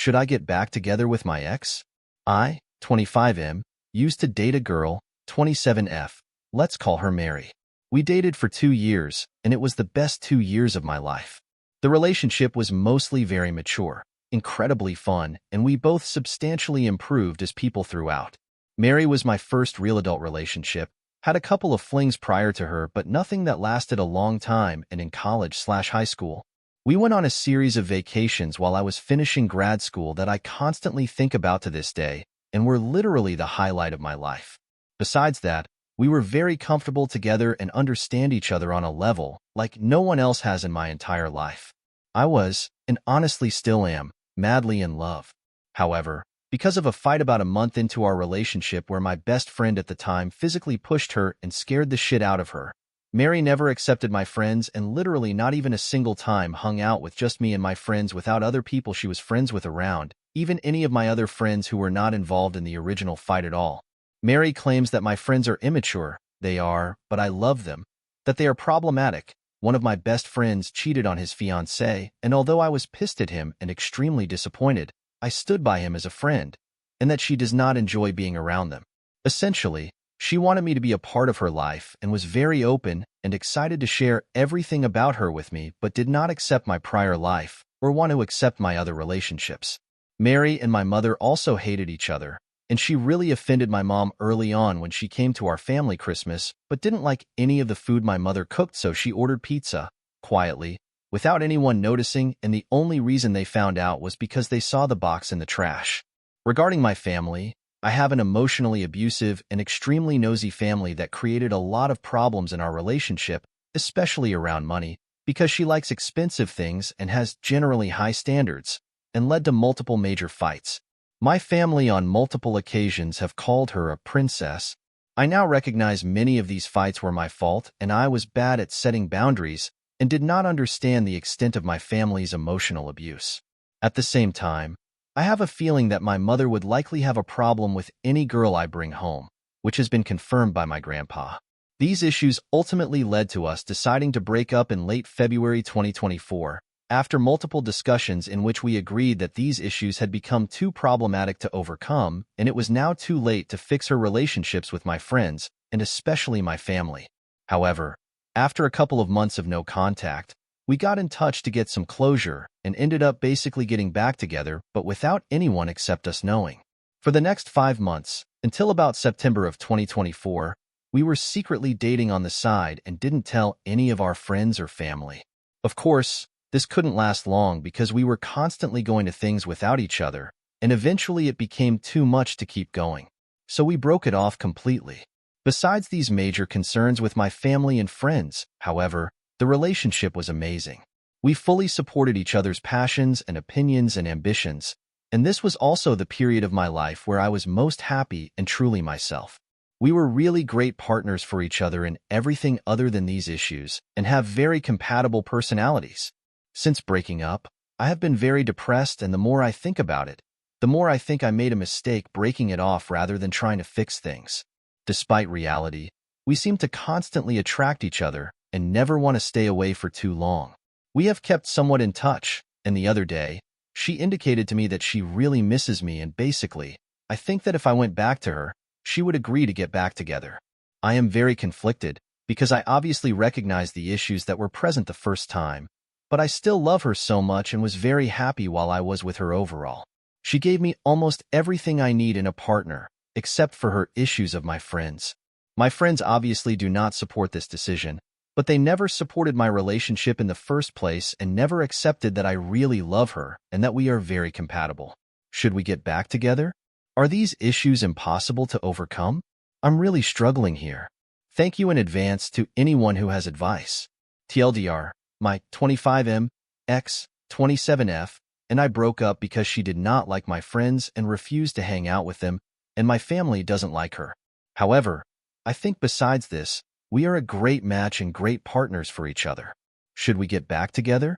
Should I get back together with my ex? I, 25M, used to date a girl, 27F. Let's call her Mary. We dated for 2 years, and it was the best 2 years of my life. The relationship was mostly very mature, incredibly fun, and we both substantially improved as people throughout. Mary was my first real adult relationship, had a couple of flings prior to her, but nothing that lasted a long time, and in college/high school. We went on a series of vacations while I was finishing grad school that I constantly think about to this day, and were literally the highlight of my life. Besides that, we were very comfortable together and understand each other on a level like no one else has in my entire life. I was, and honestly still am, madly in love. However, because of a fight about a month into our relationship where my best friend at the time physically pushed her and scared the shit out of her, Mary never accepted my friends and literally not even a single time hung out with just me and my friends without other people she was friends with around, even any of my other friends who were not involved in the original fight at all. Mary claims that my friends are immature. They are, but I love them. That they are problematic. One of my best friends cheated on his fiancée, and although I was pissed at him and extremely disappointed, I stood by him as a friend, and that she does not enjoy being around them. Essentially, she wanted me to be a part of her life and was very open and excited to share everything about her with me, but did not accept my prior life or want to accept my other relationships. Mary and my mother also hated each other, and she really offended my mom early on when she came to our family Christmas, but didn't like any of the food my mother cooked, so she ordered pizza, quietly, without anyone noticing, and the only reason they found out was because they saw the box in the trash. Regarding my family, I have an emotionally abusive and extremely nosy family that created a lot of problems in our relationship, especially around money, because she likes expensive things and has generally high standards, and led to multiple major fights. My family on multiple occasions have called her a princess. I now recognize many of these fights were my fault, and I was bad at setting boundaries and did not understand the extent of my family's emotional abuse. At the same time, I have a feeling that my mother would likely have a problem with any girl I bring home, which has been confirmed by my grandpa. These issues ultimately led to us deciding to break up in late February 2024, after multiple discussions in which we agreed that these issues had become too problematic to overcome, and it was now too late to fix her relationships with my friends, and especially my family. However, after a couple of months of no contact, we got in touch to get some closure and ended up basically getting back together, but without anyone except us knowing. For the next 5 months, until about September of 2024, we were secretly dating on the side and didn't tell any of our friends or family. Of course, this couldn't last long because we were constantly going to things without each other, and eventually it became too much to keep going. So we broke it off completely. Besides these major concerns with my family and friends, however, the relationship was amazing. We fully supported each other's passions and opinions and ambitions, and this was also the period of my life where I was most happy and truly myself. We were really great partners for each other in everything other than these issues, and have very compatible personalities. Since breaking up, I have been very depressed, and the more I think about it, the more I think I made a mistake breaking it off rather than trying to fix things. Despite reality, we seem to constantly attract each other and never want to stay away for too long. We have kept somewhat in touch, and the other day, she indicated to me that she really misses me, and basically, I think that if I went back to her, she would agree to get back together. I am very conflicted, because I obviously recognize the issues that were present the first time, but I still love her so much and was very happy while I was with her overall. She gave me almost everything I need in a partner, except for her issues of my friends. My friends obviously do not support this decision, but they never supported my relationship in the first place and never accepted that I really love her and that we are very compatible. Should we get back together? Are these issues impossible to overcome? I'm really struggling here. Thank you in advance to anyone who has advice. TLDR, my 25M, ex, 27F, and I broke up because she did not like my friends and refused to hang out with them, and my family doesn't like her. However, I think besides this, we are a great match and great partners for each other. Should we get back together?